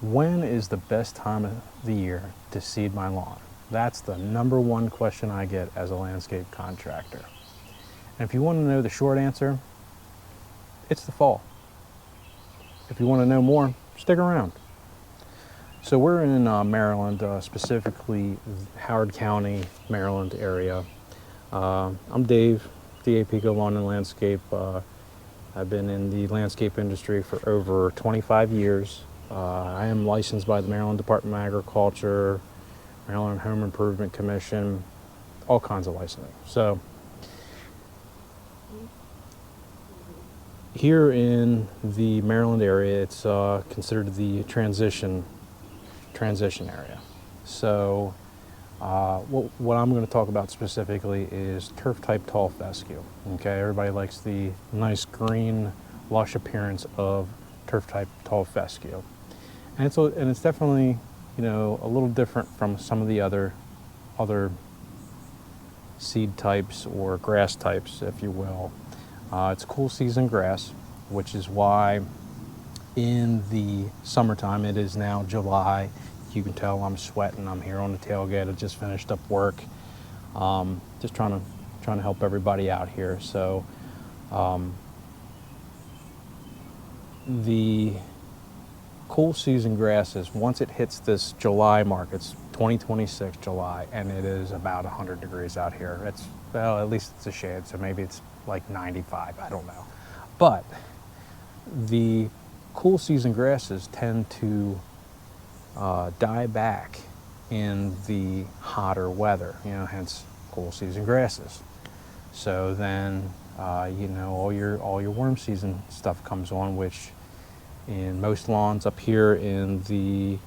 When is the best time of the year to seed my lawn? That's the number one question I get as a landscape contractor. And if you want to know the short answer, it's the fall. If you want to know more, stick around. So we're in Maryland, specifically Howard County, Maryland area. I'm Dave, DAPCO Lawn and Landscape. I've been in the landscape industry for over 25 years. I am licensed by the Maryland Department of Agriculture, Maryland Home Improvement Commission, all kinds of licensing. So here in the Maryland area, it's considered the transition area. So what I'm going to talk about specifically is turf type tall fescue. Okay, everybody likes the nice green, lush appearance of turf type tall fescue, and it's definitely, you know, a little different from some of the other seed types or grass types, if you will. It's a cool season grass, which is why in the summertime, it is now July. You can tell I'm sweating. I'm here on the tailgate. I just finished up work. Just trying to help everybody out here. So the cool season grasses, once it hits this July mark, it's 2026 July, and it is about 100 degrees out here. It's, well, at least it's a shade, so maybe it's like 95, I don't know. But the cool season grasses tend to die back in the hotter weather, you know, hence cool season grasses. So then, you know, all your warm season stuff comes on, which in most lawns up here in the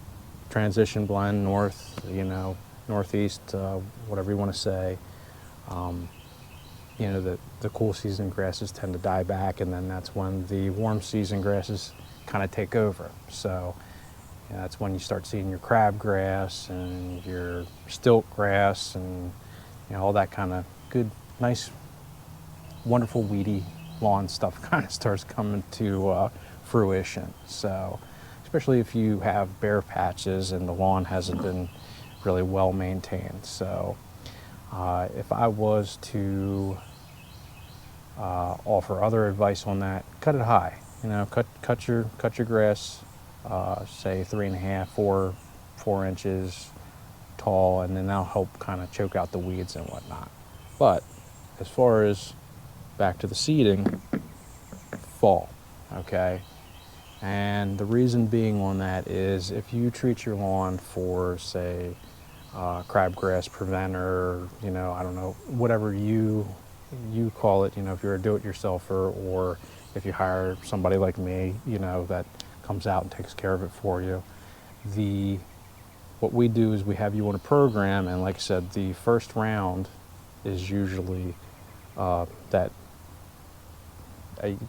transition blend north, you know, northeast, whatever you want to say, you know, the cool season grasses tend to die back, and then that's when the warm season grasses kind of take over. So yeah, that's when you start seeing your crabgrass and your stilt grass and, you know, all that kind of good, nice, wonderful, weedy lawn stuff kind of starts coming to fruition. So, especially if you have bare patches and the lawn hasn't been really well maintained. So, if I was to offer other advice on that, cut it high. You know, cut your grass. Say 3.5, 4 inches tall, and then that'll help kind of choke out the weeds and whatnot. But as far as back to the seeding, fall, okay? And the reason being on that is if you treat your lawn for, say, crabgrass preventer, you know, I don't know, whatever you call it, you know, if you're a do-it-yourselfer, or if you hire somebody like me, you know, that comes out and takes care of it for you. What we do is we have you on a program, and like I said, the first round is usually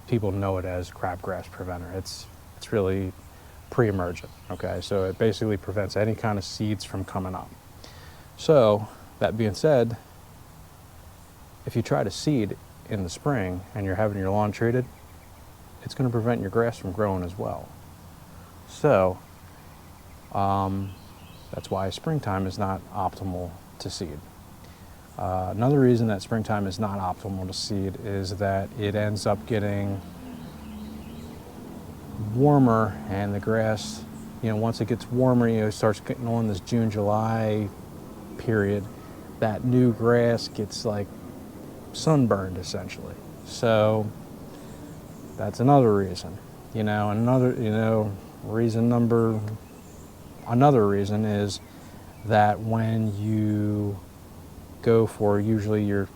people know it as crabgrass preventer. It's really pre-emergent, okay? So it basically prevents any kind of seeds from coming up. So that being said, if you try to seed in the spring and you're having your lawn treated, it's going to prevent your grass from growing as well. So that's why springtime is not optimal to seed. Another reason that springtime is not optimal to seed is that it ends up getting warmer, and the grass, you know, once it gets warmer, you know, it starts getting on this June, July period, that new grass gets like sunburned essentially. So that's another reason, you know. Another reason is that when you go for usually your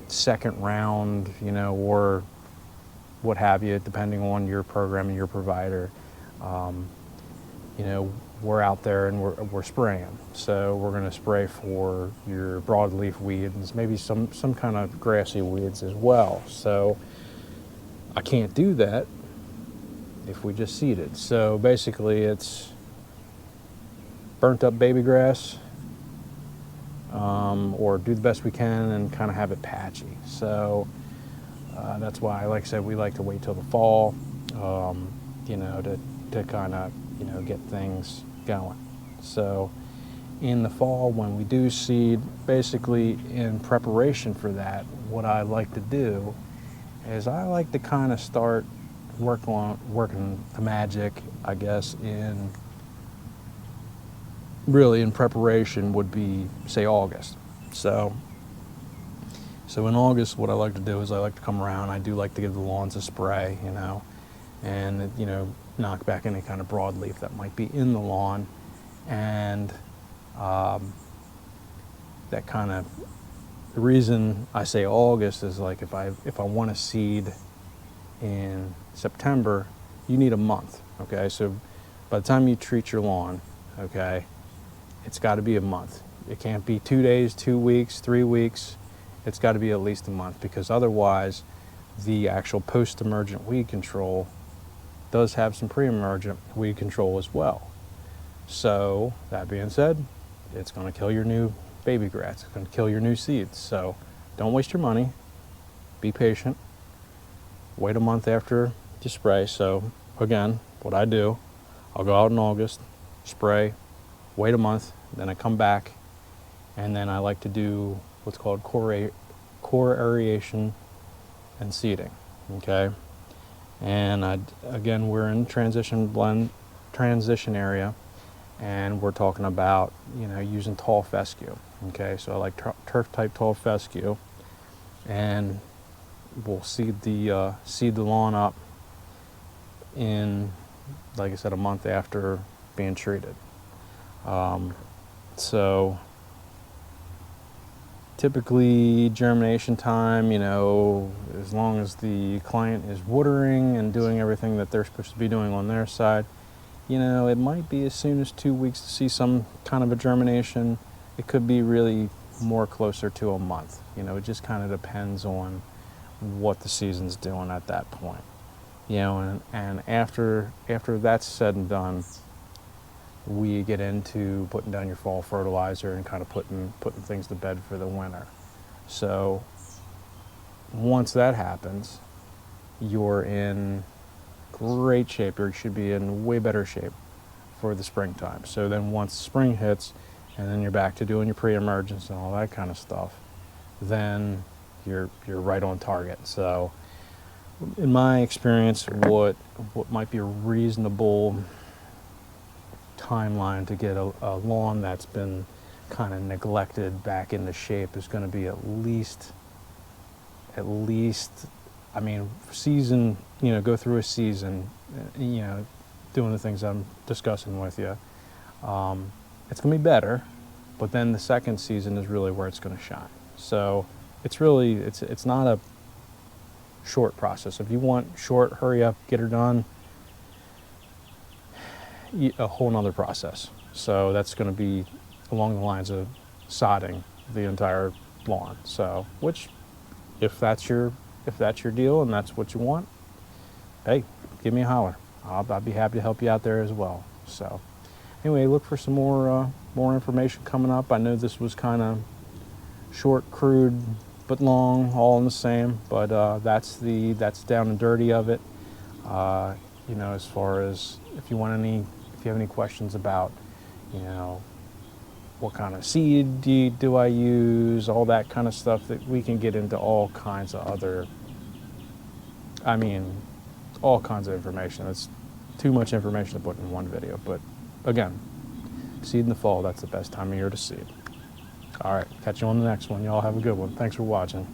second round, you know, or what have you, depending on your program and your provider, you know, we're out there and we're spraying. So we're going to spray for your broadleaf weeds, maybe some kind of grassy weeds as well. So I can't do that if we just seed it. So basically it's burnt up baby grass, or do the best we can and kind of have it patchy. So that's why, like I said, we like to wait till the fall, you know, to kind of get things going. So in the fall, when we do seed, basically in preparation for that, what I like to do is I like to kind of start working the magic, I guess, really in preparation would be, say, August. So in August, what I like to do is I like to come around. I do like to give the lawns a spray, and knock back any kind of broadleaf that might be in the lawn, and that kind of, the reason I say August is like if I want to seed in September, you need a month. Okay, so by the time you treat your lawn, okay, it's got to be a month. It can't be 2 days, 2 weeks, 3 weeks. It's got to be at least a month, because otherwise the actual post-emergent weed control does have some pre-emergent weed control as well. So that being said, it's going to kill your new baby grass. It's going to kill your new seeds. So don't waste your money. Be patient. Wait a month after you spray. So again, what I do, I'll go out in August, spray, wait a month, then I come back, and then I like to do what's called core aeration and seeding. Okay, and again, we're in transition area, and we're talking about using tall fescue. Okay, so I like turf type tall fescue, and we'll seed the lawn up in, like I said, a month after being treated. So typically germination time, as long as the client is watering and doing everything that they're supposed to be doing on their side, it might be as soon as 2 weeks to see some kind of a germination. It could be really more closer to a month. It just kind of depends on what the season's doing at that point. And after that's said and done, we get into putting down your fall fertilizer and kind of putting things to bed for the winter. So once that happens, you're in great shape, or you should be in way better shape for the springtime. So then once spring hits, and then you're back to doing your pre-emergence and all that kind of stuff, then you're right on target. So in my experience, what might be a reasonable timeline to get a lawn that's been kind of neglected back into shape is going to be at least, I mean, season, go through a season, doing the things I'm discussing with you. It's going to be better, but then the second season is really where it's going to shine. So it's really, it's not a short process. If you want short, hurry up, get her done, a whole nother process. So that's going to be along the lines of sodding the entire lawn. So, which, if that's your deal and that's what you want, hey, give me a holler. I'd be happy to help you out there as well. So anyway, look for some more information coming up. I know this was kind of short, crude, but long, all in the same. But that's down and dirty of it. As far as if you have any questions about, what kind of seed do I use, all that kind of stuff, that we can get into all kinds of other, all kinds of information. It's too much information to put in one video. But again, seed in the fall, that's the best time of year to seed. All right, catch you on the next one. Y'all have a good one. Thanks for watching.